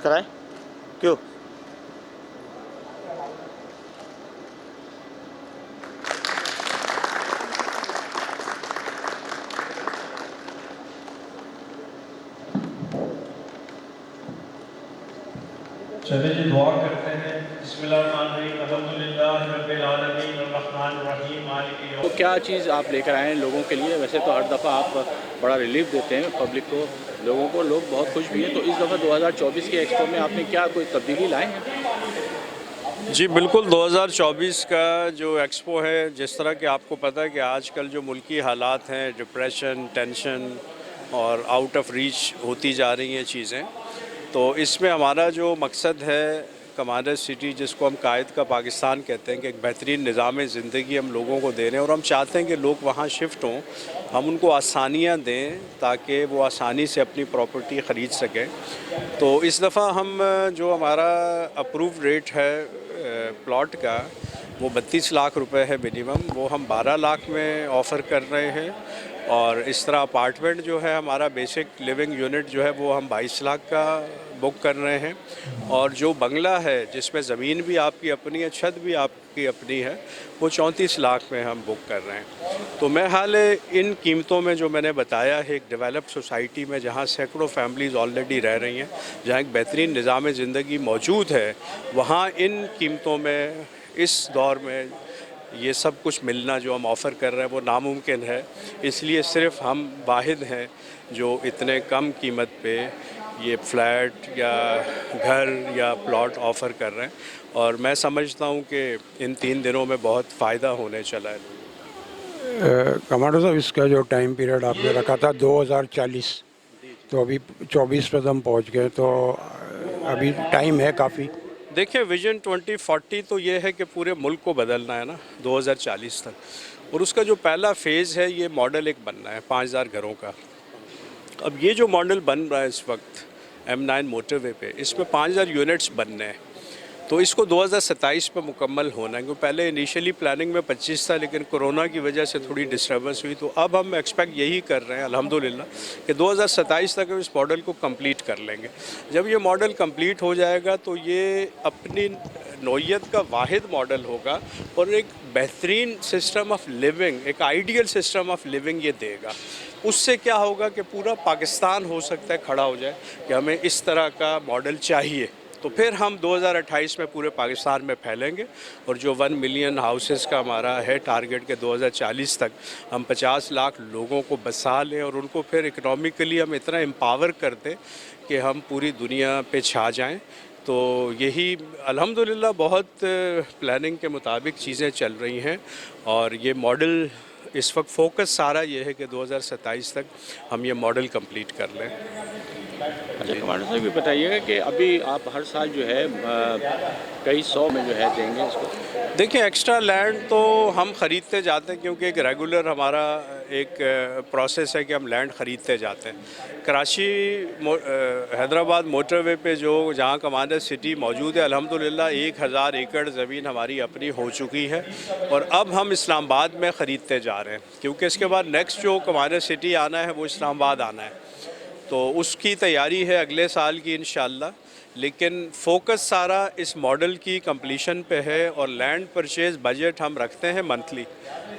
कराए क्यों? चले जी दुआ करते हैं। बिस्मिल्लाहिर्रहमानिर्रहीम अल्हम्दुलिल्लाहि रब्बिल आलमीन अर्रहमानिर रहीम मालिकि यौम। तो क्या चीज़ आप लेकर आए हैं लोगों के लिए? वैसे तो हर दफ़ा आप बड़ा रिलीफ देते हैं पब्लिक को, लोगों को, लोग बहुत खुश भी हैं। तो इस दफ़ा 2024 के एक्सपो में आपने क्या कोई तब्दीली लाए हैं? जी बिल्कुल, 2024 का जो एक्सपो है, जिस तरह कि आपको पता है कि आजकल जो मुल्की हालात हैं, डिप्रेशन, टेंशन और आउट ऑफ रीच होती जा रही हैं चीज़ें, तो इसमें हमारा जो मकसद है कमांडर सिटी, जिसको हम कायद का पाकिस्तान कहते हैं, कि एक बेहतरीन निज़ाम ज़िंदगी हम लोगों को दे रहे हैं और हम चाहते हैं कि लोग वहाँ शिफ्ट हों, हम उनको आसानियाँ दें ताकि वो आसानी से अपनी प्रॉपर्टी ख़रीद सकें। तो इस दफ़ा हम जो हमारा अप्रूव रेट है प्लॉट का, वो 32 लाख रुपए है मिनिमम, वो हम 12 लाख में ऑफ़र कर रहे हैं। और इस तरह अपार्टमेंट जो है हमारा बेसिक लिविंग यूनिट जो है वो हम 22 लाख का बुक कर रहे हैं। और जो बंगला है जिसमें ज़मीन भी आपकी अपनी है, छत भी आपकी अपनी है, वो 34 लाख में हम बुक कर रहे हैं। तो मैं हाल इन कीमतों में जो मैंने बताया है, एक डेवलप्ड सोसाइटी में जहाँ सैकड़ों फैमिलीज़ ऑलरेडी रह रही हैं, जहाँ एक बेहतरीन निज़ाम ज़िंदगी मौजूद है, वहाँ इन कीमतों में इस दौर में ये सब कुछ मिलना जो हम ऑफ़र कर रहे हैं वो नामुमकिन है। इसलिए सिर्फ हम वाहिद हैं जो इतने कम कीमत पे ये फ्लैट या घर या प्लॉट ऑफ़र कर रहे हैं। और मैं समझता हूँ कि इन 3 दिनों में बहुत फ़ायदा होने चला है। कमांडर साहब, इसका जो टाइम पीरियड आपने रखा था 2040, तो अभी 24 पे हम पहुंच गए, तो अभी टाइम है काफ़ी। देखिए, विजन 2040 तो ये है कि पूरे मुल्क को बदलना है ना 2040 तक, और उसका जो पहला फ़ेज़ है ये मॉडल एक बनना है 5000 घरों का। अब ये जो मॉडल बन रहा है इस वक्त M9 मोटरवे पे, इसमें 5000 यूनिट्स बनने हैं। तो इसको 2027 में मुकम्मल होना है, क्योंकि पहले इनिशियली प्लानिंग में 25 था, लेकिन कोरोना की वजह से थोड़ी डिस्टर्बेंस हुई। तो अब हम एक्सपेक्ट यही कर रहे हैं अल्हम्दुलिल्लाह कि 2027 तक हम इस मॉडल को कंप्लीट कर लेंगे। जब ये मॉडल कंप्लीट हो जाएगा तो ये अपनी नौइयत का वाहिद मॉडल होगा और एक बेहतरीन सिस्टम ऑफ लिविंग, एक आइडियल सिस्टम ऑफ लिविंग ये देगा। उससे क्या होगा कि पूरा पाकिस्तान हो सकता है खड़ा हो जाए कि हमें इस तरह का मॉडल चाहिए। तो फिर हम 2028 में पूरे पाकिस्तान में फैलेंगे और जो 1 मिलियन हाउसेस का हमारा है टारगेट के 2040 तक हम 50 लाख लोगों को बसा लें और उनको फिर इकनॉमिकली हम इतना एम्पावर कर दें कि हम पूरी दुनिया पे छा जाएं। तो यही अल्हम्दुलिल्लाह बहुत प्लानिंग के मुताबिक चीज़ें चल रही हैं और ये मॉडल इस वक्त फोकस सारा ये है कि 2027 तक हम ये मॉडल कंप्लीट कर लें। अच्छा कमांडर साहब, ये बताइएगा कि अभी आप हर साल जो है कई सौ में जो है देंगे इसको? देखिए, एक्स्ट्रा लैंड तो हम ख़रीदते जाते हैं, क्योंकि एक रेगुलर हमारा एक प्रोसेस है कि हम लैंड ख़रीदते जाते हैं। कराची हैदराबाद मोटरवे पे जो जहाँ कमांडर सिटी मौजूद है, अल्हम्दुलिल्लाह 1000 एकड़ ज़मीन हमारी अपनी हो चुकी है और अब हम इस्लामाबाद में ख़रीदते जा रहे हैं, क्योंकि इसके बाद नेक्स्ट जो कमांडर सिटी आना है वो इस्लामाबाद आना है। तो उसकी तैयारी है अगले साल की इंशाअल्लाह, लेकिन फोकस सारा इस मॉडल की कंप्लीशन पे है। और लैंड परचेज़ बजट हम रखते हैं मंथली,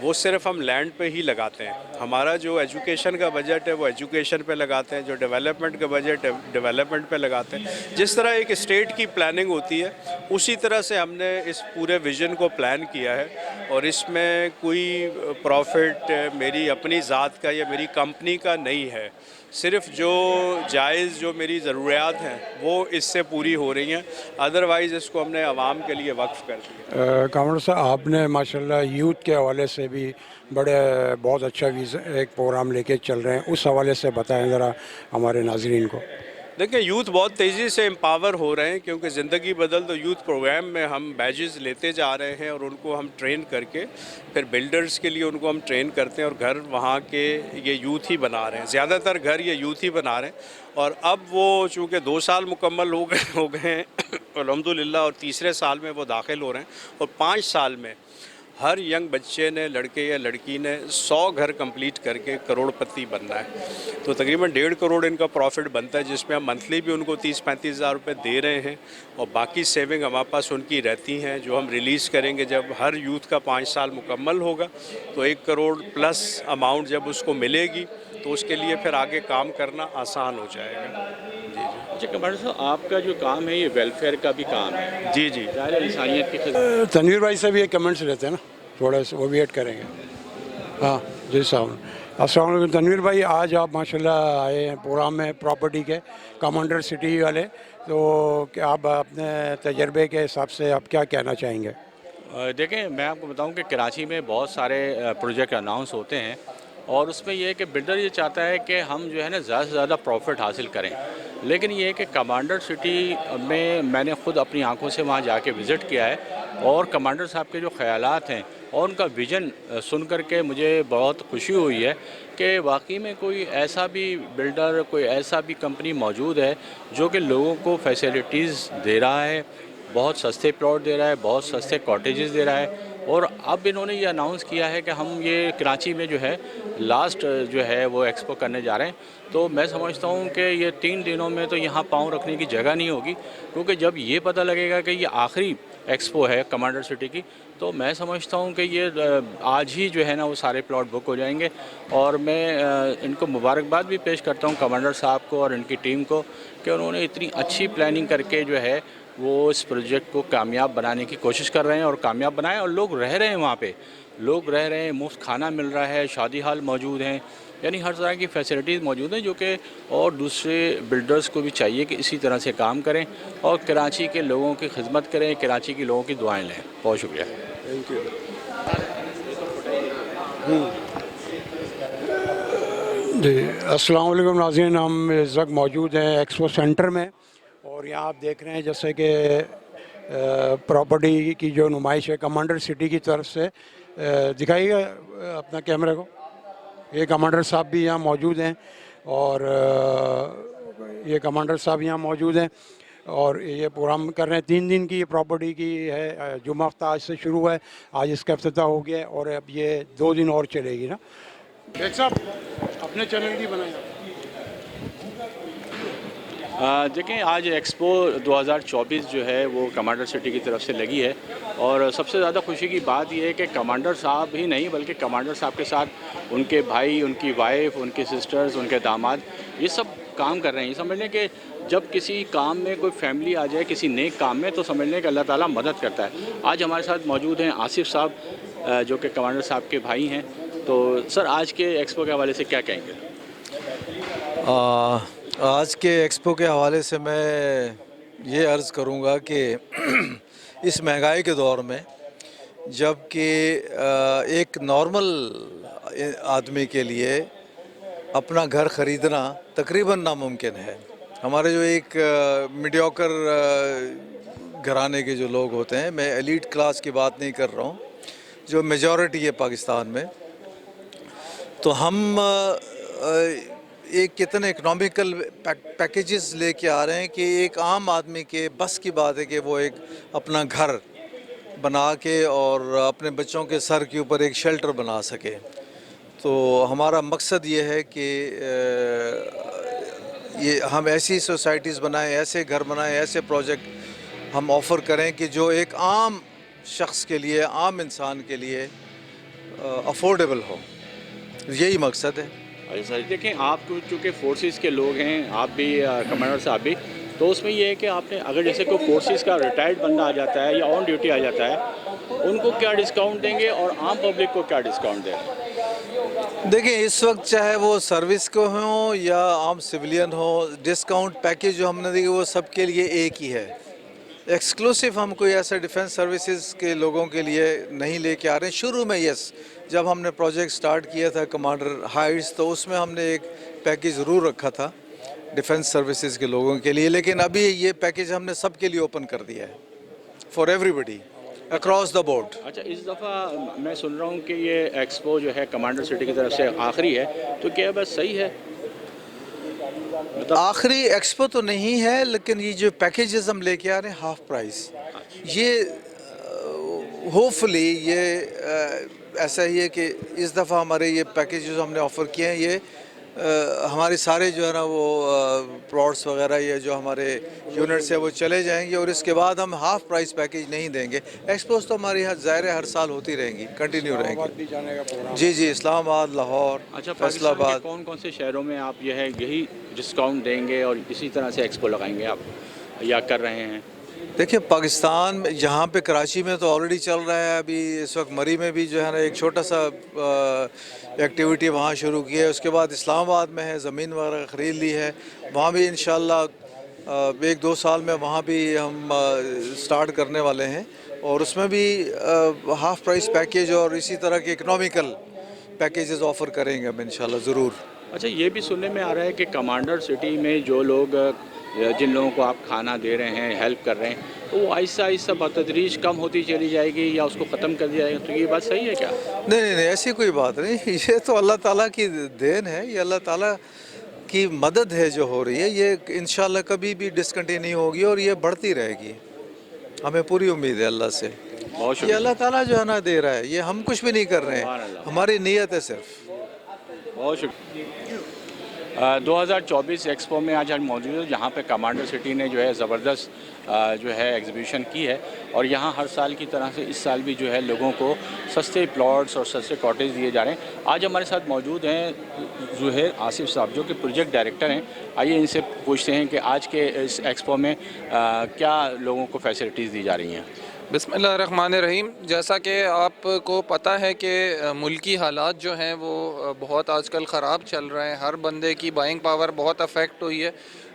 वो सिर्फ हम लैंड पे ही लगाते हैं। हमारा जो एजुकेशन का बजट है वो एजुकेशन पे लगाते हैं, जो डेवलपमेंट का बजट है डेवलपमेंट पे लगाते हैं। जिस तरह एक स्टेट की प्लानिंग होती है उसी तरह से हमने इस पूरे विज़न को प्लान किया है। और इसमें कोई प्रॉफिट मेरी अपनी ज़ात का या मेरी कंपनी का नहीं है, सिर्फ जो जायज़ जो मेरी ज़रूरियात हैं वो इससे पूरी हो रही हैं, अदरवाइज़ इसको हमने आवाम के लिए वक्फ कर दिया। कमांडर साहब, आपने माशाल्लाह यूथ के हवाले से भी बहुत अच्छा एक प्रोग्राम लेके चल रहे हैं, उस हवाले से बताएं ज़रा हमारे नाज़रीन को। देखिए, यूथ बहुत तेज़ी से एम्पावर हो रहे हैं, क्योंकि ज़िंदगी बदल तो यूथ प्रोग्राम में हम बैजेस लेते जा रहे हैं और उनको हम ट्रेन करके फिर बिल्डर्स के लिए उनको हम ट्रेन करते हैं और घर वहाँ के ये यूथ ही बना रहे हैं, ज़्यादातर घर ये यूथ ही बना रहे हैं। और अब वो चूँकि 2 साल मुकम्मल हो गए हैं अल्हम्दुलिल्लाह, और तीसरे साल में वो दाखिल हो रहे हैं और 5 साल में हर यंग बच्चे ने, लड़के या लड़की ने 100 घर कंप्लीट करके करोड़पति बनना है। तो तकरीबन 1.5 करोड़ इनका प्रॉफिट बनता है, जिसमें हम मंथली भी उनको 30-35 हज़ार रुपये दे रहे हैं और बाकी सेविंग हमारे पास उनकी रहती हैं, जो हम रिलीज़ करेंगे जब हर यूथ का 5 साल मुकम्मल होगा। तो 1 करोड़ प्लस अमाउंट जब उसको मिलेगी तो उसके लिए फिर आगे काम करना आसान हो जाएगा। जी अच्छा कमांडर साहब, आपका जो काम है ये वेलफेयर का भी काम है। जी जी। ज़ाहिर है इंसानियत की खिदमत। तनवीर भाई से भी एक कमेंट्स रहते हैं ना, थोड़ा सा वो भी ऐड करेंगे। हाँ जी साहब, अस्सलाम वालेकुम तनवीर भाई, आज आप माशाल्लाह आए हैं प्रोग्राम में प्रॉपर्टी के कमांडर सिटी वाले, तो क्या आप अपने तजर्बे के हिसाब से आप क्या कहना चाहेंगे? देखें, मैं आपको बताऊं कि कराची में बहुत सारे प्रोजेक्ट अनाउंस होते हैं और उसमें ये है कि बिल्डर ये चाहता है कि हम जो है ना ज़्यादा से ज़्यादा प्रॉफिट हासिल करें, लेकिन ये है कि कमांडर सिटी में मैंने ख़ुद अपनी आंखों से वहाँ जाके विज़िट किया है और कमांडर साहब के जो ख़यालात हैं और उनका विज़न सुन कर के मुझे बहुत खुशी हुई है कि वाकई में कोई ऐसा भी बिल्डर, कोई ऐसा भी कंपनी मौजूद है जो कि लोगों को फैसिलिटीज़ दे रहा है, बहुत सस्ते प्लॉट दे रहा है, बहुत सस्ते कॉटेजेस दे रहा है। और अब इन्होंने ये अनाउंस किया है कि हम ये कराची में जो है लास्ट जो है वो एक्सपो करने जा रहे हैं। तो मैं समझता हूँ कि ये 3 दिनों में तो यहाँ पाँव रखने की जगह नहीं होगी, क्योंकि जब ये पता लगेगा कि ये आखिरी एक्सपो है कमांडर सिटी की, तो मैं समझता हूँ कि ये आज ही जो है ना वो सारे प्लॉट बुक हो जाएंगे। और मैं इनको मुबारकबाद भी पेश करता हूँ कमांडर साहब को और इनकी टीम को कि उन्होंने इतनी अच्छी प्लानिंग करके जो है वो इस प्रोजेक्ट को कामयाब बनाने की कोशिश कर रहे हैं और कामयाब बनाएं। और लोग रह रहे हैं वहाँ पे, लोग रह रहे हैं, मुफ्त खाना मिल रहा है, शादी हाल मौजूद हैं, यानी हर तरह की फैसिलिटीज़ मौजूद हैं जो कि और दूसरे बिल्डर्स को भी चाहिए कि इसी तरह से काम करें और कराची के लोगों की खिदमत करें, कराची के लोगों की दुआएँ लें। बहुत शुक्रिया। Thank you. जी अस्सलाम वालेकुम नाज़रीन, हम इस वक्त मौजूद हैं एक्सपो सेंटर में और यहाँ आप देख रहे हैं जैसे कि प्रॉपर्टी की जो नुमाइश है कमांडर सिटी की तरफ से। दिखाइएगा अपना कैमरे को। ये कमांडर साहब भी यहाँ मौजूद हैं और ये कमांडर साहब यहाँ मौजूद हैं और ये प्रोग्राम कर रहे हैं। 3 दिन की ये प्रॉपर्टी की है, जुमा हफ्ता आज से शुरू है, आज इसका इफ्तिताह हो गया और अब ये 2 दिन और चलेगी ना। देख साहब अपने चैनल की बनाए। देखें, आज एक्सपो 2024 जो है वो कमांडर सिटी की तरफ से लगी है और सबसे ज़्यादा खुशी की बात यह है कि कमांडर साहब ही नहीं बल्कि कमांडर साहब के साथ उनके भाई, उनकी वाइफ, उनकी सिस्टर्स, उनके दामाद, ये सब काम कर रहे हैं। ये समझ लें कि जब किसी काम में कोई फैमिली आ जाए किसी नेक काम में, तो समझ लें कि अल्लाह ताला मदद करता है। आज हमारे साथ मौजूद हैं आसिफ साहब जो कि कमांडर साहब के भाई हैं। तो सर, आज के एक्सपो के हवाले से क्या कहेंगे? आज के एक्सपो के हवाले से मैं ये अर्ज़ करूँगा कि इस महंगाई के दौर में जबकि एक नॉर्मल आदमी के लिए अपना घर ख़रीदना तकरीबन नामुमकिन है। हमारे जो एक मीडियोकर घराने के जो लोग होते हैं, मैं एलीट क्लास की बात नहीं कर रहा हूँ, जो मेजॉरिटी है पाकिस्तान में, तो हम एक कितने इकनॉमिकल पैकेजेस लेके आ रहे हैं कि एक आम आदमी के बस की बात है कि वो एक अपना घर बना के और अपने बच्चों के सर के ऊपर एक शेल्टर बना सके। तो हमारा मकसद ये है कि ये हम ऐसी सोसाइटीज़ बनाएं, ऐसे घर बनाएं, ऐसे प्रोजेक्ट हम ऑफ़र करें कि जो एक आम शख्स के लिए, आम इंसान के लिए अफोर्डेबल हो। यही मकसद है। अच्छा सर, देखें, आप चूँकि फोर्सेस के लोग हैं, आप भी कमांडर साहब भी, तो उसमें ये है कि आपने अगर जैसे कोई फोर्सेस का रिटायर्ड बंदा आ जाता है या ऑन ड्यूटी आ जाता है, उनको क्या डिस्काउंट देंगे और आम पब्लिक को क्या डिस्काउंट देंगे? देखिए, इस वक्त चाहे वो सर्विस को हो या आम सिविलियन हो, डिस्काउंट पैकेज जो हमने दिए वो सबके लिए एक ही है। एक्सक्लूसिव हम कोई ऐसा डिफेंस सर्विसेज के लोगों के लिए नहीं लेके आ रहे हैं। शुरू में यस, जब हमने प्रोजेक्ट स्टार्ट किया था कमांडर हाइट्स, तो उसमें हमने एक पैकेज ज़रूर रखा था डिफेंस सर्विसेज के लोगों के लिए, लेकिन अभी ये पैकेज हमने सबके लिए ओपन कर दिया है, for everybody across the board. अच्छा, इस दफ़ा मैं सुन रहा हूँ कि ये एक्सपो जो है कमांडर सिटी की तरफ से आखिरी है, तो क्या बस सही है? मतलब आखिरी एक्सपो तो नहीं है, लेकिन ये जो पैकेजेस हम लेके आ रहे हैं हाफ प्राइस, ये होपफुली ये ऐसा ही है कि इस दफ़ा हमारे ये पैकेज जो हमने ऑफ़र किए हैं ये हमारे सारे जो है ना वो प्लॉट्स वगैरह ये जो हमारे यूनिट्स है वो चले जाएंगे और इसके बाद हम हाफ प्राइस पैकेज नहीं देंगे। एक्सपोज तो हमारी यहाँ ज़ाहिर है हर साल होती रहेंगी, कंटिन्यू रहेंगी। भी जाने का प्रोग्राम जी जी, इस्लामाबाद, लाहौर, अच्छा, पाकिस्तान के फैसलाबाद। कौन से शहरों में आप यही डिस्काउंट देंगे और इसी तरह से एक्सपो लगाएंगे आप या कर रहे हैं? देखिए पाकिस्तान में यहाँ पे कराची में तो ऑलरेडी चल रहा है, अभी इस वक्त मरी में भी जो है ना एक छोटा सा एक्टिविटी वहाँ शुरू की है। उसके बाद इस्लामाबाद में है, ज़मीन वगैरह ख़रीद ली है, वहाँ भी इंशाल्लाह 1-2 साल में वहाँ भी हम स्टार्ट करने वाले हैं और उसमें भी हाफ़ प्राइस पैकेज और इसी तरह के इकनॉमिकल पैकेजेस ऑफ़र करेंगे हम इंशाल्लाह ज़रूर। अच्छा, ये भी सुनने में आ रहा है कि कमांडर सिटी में जो लोग जिन लोगों को आप खाना दे रहे हैं, हेल्प कर रहे हैं, तो वो आहिस्ता आहिस्ता बतदरीज कम होती चली जाएगी या उसको ख़त्म कर दिया जाएगा, तो ये बात सही है क्या? नहीं नहीं नहीं, ऐसी कोई बात नहीं। ये तो अल्लाह ताला की देन है, ये अल्लाह ताला की मदद है जो हो रही है, ये इंशाल्लाह कभी भी डिसकंटिन्यू होगी और ये बढ़ती रहेगी। हमें पूरी उम्मीद है अल्लाह से। बहुत ये शुक्रिया। अल्लाह ताला जो है ना दे रहा है, ये हम कुछ भी नहीं कर रहे सुभान हैं, अल्लाह। हमारी नीयत है सिर्फ। बहुत शुक्रिया। 2024 एक्सपो में आज हम मौजूद हैं जहाँ पे कमांडर सिटी ने जो है ज़बरदस्त जो है एग्जीबिशन की है और यहाँ हर साल की तरह से इस साल भी जो है लोगों को सस्ते प्लॉट्स और सस्ते कॉटेज दिए जा रहे हैं। आज हमारे साथ मौजूद हैं ज़ुहैर आसिफ साहब जो कि प्रोजेक्ट डायरेक्टर हैं। आइए इनसे पूछते हैं कि आज के इस एक्सपो में क्या लोगों को फैसिलिटीज़ दी जा रही हैं। बिस्मिल्लाहिर्रहमानिर्रहीम। जैसा कि आपको पता है कि मुल्की हालात जो हैं वो बहुत आजकल ख़राब चल रहे हैं, हर बंदे की बाइंग पावर बहुत अफेक्ट हुई है।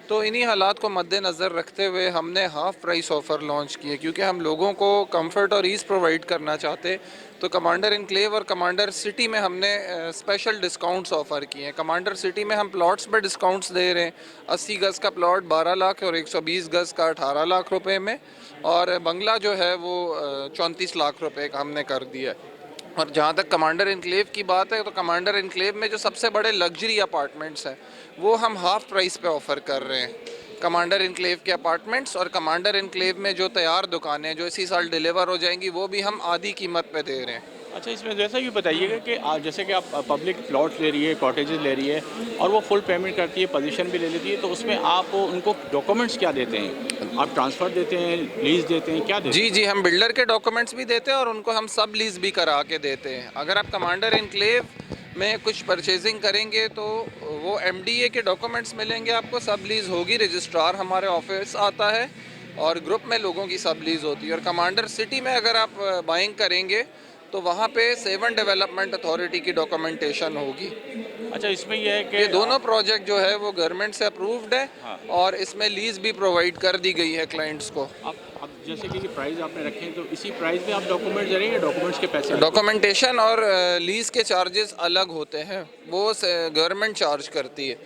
तो इन्हीं हालात को मद्देनज़र रखते हुए हमने हाफ़ प्राइस ऑफ़र लॉन्च किए क्योंकि हम लोगों को कंफर्ट और ईज़ प्रोवाइड करना चाहते। तो कमांडर इनक्लेव और कमांडर सिटी में हमने स्पेशल डिस्काउंट्स ऑफ़र किए हैं। कमांडर सिटी में हम प्लॉट्स पे डिस्काउंट्स दे रहे हैं। 80 गज़ का प्लॉट 12 लाख और 120 गज़ का 18 लाख रुपए में, और बंगला जो है वो 34 लाख रुपए का हमने कर दिया है। और जहाँ तक कमांडर इनक्लेव की बात है तो कमांडर इनक्लेव में जो सबसे बड़े लग्जरी अपार्टमेंट्स हैं वो हम हाफ़ प्राइस पे ऑफ़र कर रहे हैं। कमांडर इनक्लेव के अपार्टमेंट्स और कमांडर इनक्लेव में जो तैयार दुकानें जो इसी साल डिलीवर हो जाएंगी वो भी हम आधी कीमत पे दे रहे हैं। अच्छा, इसमें जैसा ये बताइएगा कि जैसे कि आप पब्लिक प्लॉट्स ले रही है, कॉटेजेस ले रही है और वो फुल पेमेंट करती है, पोजीशन भी ले लेती है, तो उसमें आप उनको डॉक्यूमेंट्स क्या देते हैं? आप ट्रांसफ़र देते हैं, लीज़ देते हैं, क्या देते हैं? जी, हम बिल्डर के डॉक्यूमेंट्स भी देते हैं और उनको हम सब लीज़ भी करा के देते हैं। अगर आप कमांडर इनक्लेव में कुछ परचेजिंग करेंगे तो वो MDA के डॉक्यूमेंट्स मिलेंगे आपको, सब लीज़ होगी, रजिस्ट्रार हमारे ऑफिस आता है और ग्रुप में लोगों की सब लीज़ होती है। और कमांडर सिटी में अगर आप बाइंग करेंगे तो वहाँ पे 7 डेवलपमेंट अथॉरिटी की डॉक्यूमेंटेशन होगी। अच्छा, इसमें यह है कि ये दोनों प्रोजेक्ट जो है वो गवर्नमेंट से अप्रूव्ड है हाँ। और इसमें लीज़ भी प्रोवाइड कर दी गई है क्लाइंट्स को। आप जैसे कि प्राइस आपने रखे हैं तो इसी प्राइस में आप डॉक्यूमेंट्स दे रहे हैं, डॉक्यूमेंट्स के पैसे? डॉक्यूमेंटेशन और लीज़ के चार्जेस अलग होते हैं, वो गवर्नमेंट चार्ज करती है।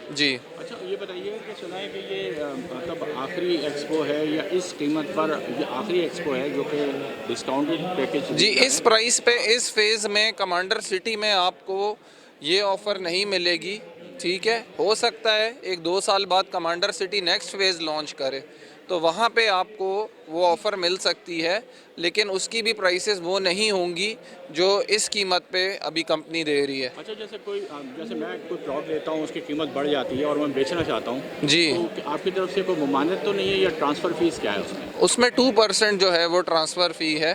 जी। अच्छा, ये बताइए कि सुना है कि ये मतलब आखिरी एक्सपो है या इस कीमत पर ये आखिरी एक्सपो है जो कि डिस्काउंटेड पैकेज? जी, इस प्राइस पे इस फेज़ में कमांडर सिटी में आपको ये ऑफ़र नहीं मिलेगी। ठीक है, हो सकता है 1-2 साल बाद commander city next phase launch करे तो वहाँ पे आपको वो ऑफ़र मिल सकती है, लेकिन उसकी भी प्राइसेस वो नहीं होंगी जो इस कीमत पे अभी कंपनी दे रही है। अच्छा, जैसे मैं कोई प्लॉट लेता हूँ, उसकी कीमत बढ़ जाती है और मैं बेचना चाहता हूँ जी, तो आपकी तरफ से कोई ममानत तो नहीं है या ट्रांसफ़र फ़ीस क्या है उसमें? उसमें 2% जो है वो ट्रांसफ़र फ़ी है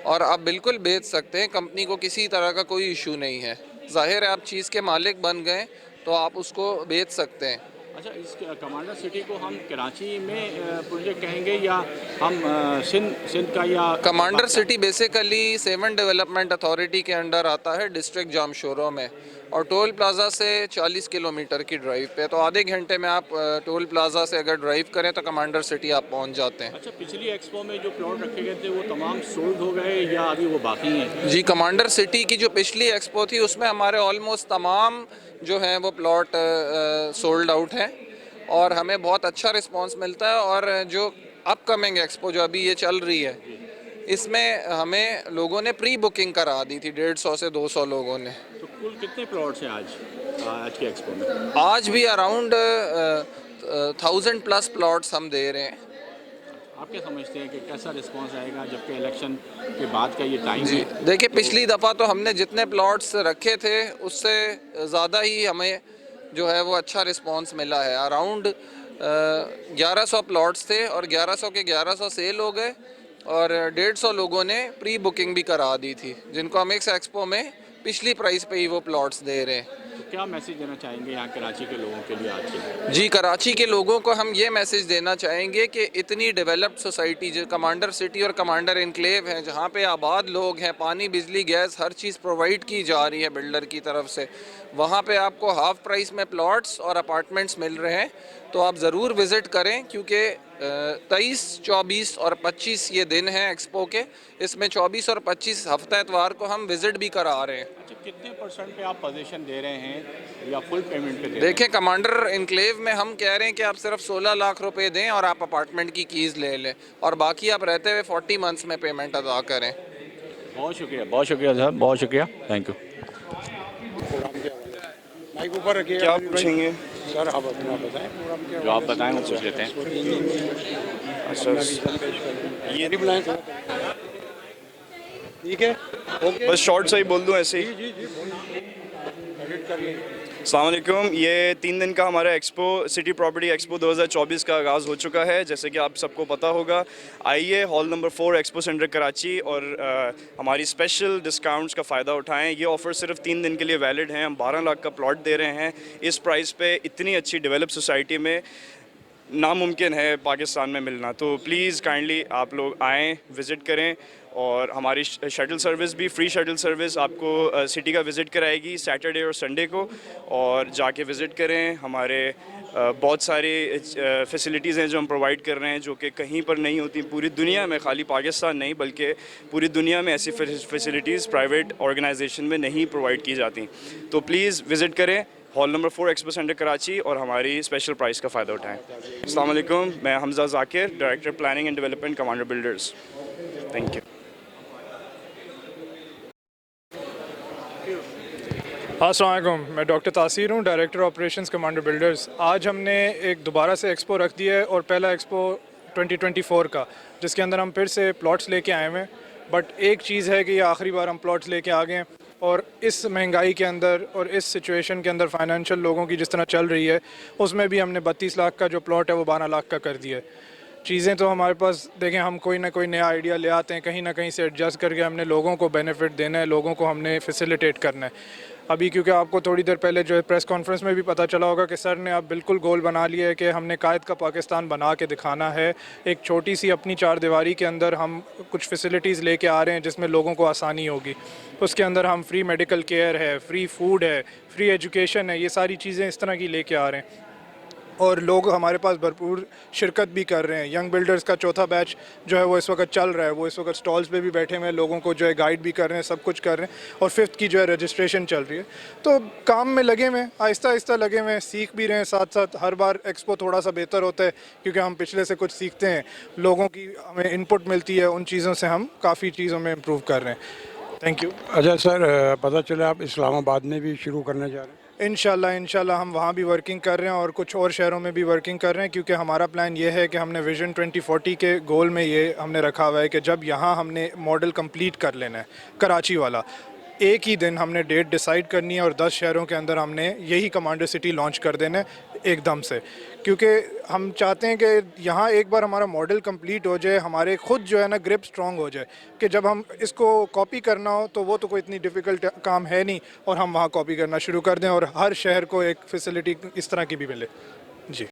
और आप बिल्कुल बेच सकते हैं, कंपनी को किसी तरह का कोई इशू नहीं है। ज़ाहिर है आप चीज़ के मालिक बन गए तो आप उसको बेच सकते हैं। अच्छा, इस कमांडर सिटी को हम कराची में प्रोजेक्ट कहेंगे या हम सिंध का या commander city basically 7 development authority के अंडर आता है, डिस्ट्रिक्ट जामशोरो में, और टोल प्लाज़ा से 40 किलोमीटर की ड्राइव पे। तो आधे घंटे में आप टोल प्लाज़ा से अगर ड्राइव करें तो कमांडर सिटी आप पहुंच जाते हैं। अच्छा, पिछली एक्सपो में जो प्लॉट रखे गए थे वो तमाम सोल्ड हो गए या अभी वो बाकी हैं? जी, कमांडर सिटी की जो पिछली एक्सपो थी उसमें हमारे ऑलमोस्ट तमाम जो हैं वो प्लॉट सोल्ड आउट हैं और हमें बहुत अच्छा रिस्पांस मिलता है। और जो अपकमिंग एक्सपो जो अभी ये चल रही है इसमें हमें लोगों ने प्री बुकिंग करा दी थी, 150 से 200 लोगों ने। तो कुल कितने प्लॉट्स हैं आज की एक्सपो में? आज भी अराउंड 1000+ प्लॉट्स हम दे रहे हैं। आप क्या समझते हैं कि कैसा रिस्पांस आएगा जबकि इलेक्शन के बाद का ये टाइम जी है? देखिए, पिछली दफ़ा तो हमने जितने प्लॉट्स रखे थे उससे ज़्यादा ही हमें जो है वो अच्छा रिस्पांस मिला है। अराउंड 1100 प्लॉट्स थे और 1100 के 1100 सेल हो गए और 150 लोगों ने प्री बुकिंग भी करा दी थी, जिनको हम एक्स एक्सपो में पिछली प्राइस पे ही वो प्लॉट्स दे रहे हैं। तो क्या मैसेज देना चाहेंगे यहाँ कराची के लोगों के लिए आज के? जी, कराची के लोगों को हम ये मैसेज देना चाहेंगे कि इतनी डेवलप्ड सोसाइटी जो कमांडर सिटी और कमांडर इनक्लेव हैं, जहाँ पे आबाद लोग हैं, पानी बिजली गैस हर चीज़ प्रोवाइड की जा रही है बिल्डर की तरफ से, वहाँ पे आपको हाफ प्राइस में प्लॉट्स और अपार्टमेंट्स मिल रहे हैं। तो आप ज़रूर विज़िट करें, क्योंकि 23, 24 और 25 ये दिन हैं एक्सपो के। इसमें 24 और 25 हफ्ता एतवार को हम विज़िट भी करा रहे हैं। अच्छा, कितने % पे आप पोजीशन दे रहे हैं या फुल पेमेंट पे दे रहे हैं? देखें, कमांडर इनक्लेव में हम कह रहे हैं कि आप सिर्फ 16 लाख रुपए दें और आप अपार्टमेंट की कीज़ ले लें, और बाकी आप रहते हुए 40 मंथ्स में पेमेंट अदा करें। बहुत शुक्रिया साहब, बहुत शुक्रिया, थैंक यू। माइक ऊपर रखिए। क्या पूछेंगे? सर आप अपना बताएं, प्रोग्राम क्या जो आप बताएं वो पूछ लेते हैं। ये बुलाएं थोड़ा। ठीक है, ओके। बस शॉर्ट सा ही बोल दूं ऐसे ही। जी एडिट कर लें। अस्सलाम वालेकुम। ये 3 दिन का हमारा एक्सपो सिटी प्रॉपर्टी एक्सपो 2024 का आगाज़ हो चुका है। जैसे कि आप सबको पता होगा, आइए hall number 4 expo centre Karachi और हमारी स्पेशल डिस्काउंट्स का फ़ायदा उठाएं। ये ऑफ़र सिर्फ 3 दिन के लिए वैलिड हैं। हम 12 लाख का प्लॉट दे रहे हैं इस प्राइस पे। इतनी अच्छी डेवलप सोसाइटी में नामुमकिन है पाकिस्तान में मिलना। तो प्लीज़ काइंडली आप लोग आएँ, विज़िट करें। और हमारी शटल सर्विस भी, फ्री शटल सर्विस आपको सिटी का विज़िट कराएगी सैटरडे और संडे को, और जाके विज़िट करें। हमारे बहुत सारी फैसिलिटीज़ हैं जो हम प्रोवाइड कर रहे हैं, जो कि कहीं पर नहीं होती पूरी दुनिया में। खाली पाकिस्तान नहीं बल्कि पूरी दुनिया में ऐसी फैसिलिटीज़ प्राइवेट ऑर्गेनाइजेशन में नहीं प्रोवाइड की जाती। तो प्लीज़ विज़िट करें hall number 4 expo centre Karachi और हमारी स्पेशल प्राइस का फ़ायदा उठाएँ। अस्सलाम वालेकुम, मैं Hamza Zakir, director planning and development, commander builders. Thank you. अस्सलाम वालेकुम, मैं डॉक्टर तासीर हूँ, डायरेक्टर ऑपरेशंस कमांडर बिल्डर्स। आज हमने एक दोबारा से एक्सपो रख दिया है, और पहला एक्सपो 2024 का, जिसके अंदर हम फिर से प्लॉट्स लेके आए हुए हैं। बट एक चीज़ है कि ये आखिरी बार हम प्लॉट्स लेके आ गए हैं, और इस महंगाई के अंदर और इस सिचुएशन के अंदर फाइनेंशियल लोगों की जिस तरह चल रही है, उसमें भी हमने 32 लाख का जो प्लॉट है वो 12 लाख का कर दिया है। चीज़ें तो हमारे पास देखें, हम कोई ना कोई नया आइडिया ले आते हैं, कहीं ना कहीं से एडजस्ट करके हमने लोगों को बेनिफिट देना है, लोगों को हमने फैसिलिटेट करना है। अभी क्योंकि आपको थोड़ी देर पहले जो है प्रेस कॉन्फ्रेंस में भी पता चला होगा कि सर ने अब बिल्कुल गोल बना लिया है कि हमने कायद का पाकिस्तान बना के दिखाना है। एक छोटी सी अपनी चारदीवारी के अंदर हम कुछ फैसिलिटीज़ लेके आ रहे हैं जिसमें लोगों को आसानी होगी। उसके अंदर हम फ्री मेडिकल केयर है, फ्री फूड है, फ्री एजुकेशन है, ये सारी चीज़ें इस तरह की लेके आ रहे हैं। और लोग हमारे पास भरपूर शिरकत भी कर रहे हैं। यंग बिल्डर्स का चौथा बैच जो है वो इस वक्त चल रहा है, वो इस वक्त स्टॉल्स पे भी बैठे हुए हैं, लोगों को जो है गाइड भी कर रहे हैं, सब कुछ कर रहे हैं। और 5th की जो है रजिस्ट्रेशन चल रही है। तो काम में लगे हुए हैं, आहिस्ता आहिस्ता लगे हुए हैं, सीख भी रहे हैं साथ साथ। हर बार एक्सपो थोड़ा सा बेहतर होता है क्योंकि हम पिछले से कुछ सीखते हैं, लोगों की हमें इनपुट मिलती है, उन चीज़ों से हम काफ़ी चीज़ों में इम्प्रूव कर रहे हैं। Thank you. अच्छा सर, पता चला आप इस्लामाबाद में भी शुरू करने जा रहे हैं? इंशाल्लाह हम वहाँ भी वर्किंग कर रहे हैं और कुछ और शहरों में भी वर्किंग कर रहे हैं, क्योंकि हमारा प्लान ये है कि हमने विजन 2040 के गोल में ये हमने रखा हुआ है कि जब यहाँ हमने मॉडल कंप्लीट कर लेना है कराची वाला, एक ही दिन हमने डेट डिसाइड करनी है और 10 शहरों के अंदर हमने यही कमांडर सिटी लॉन्च कर देना है एकदम से। क्योंकि हम चाहते हैं कि यहाँ एक बार हमारा मॉडल कंप्लीट हो जाए, हमारे खुद जो है ना ग्रिप स्ट्रॉन्ग हो जाए, कि जब हम इसको कॉपी करना हो तो वो तो कोई इतनी डिफ़िकल्ट काम है नहीं, और हम वहाँ कॉपी करना शुरू कर दें और हर शहर को एक फैसिलिटी इस तरह की भी मिले। जी।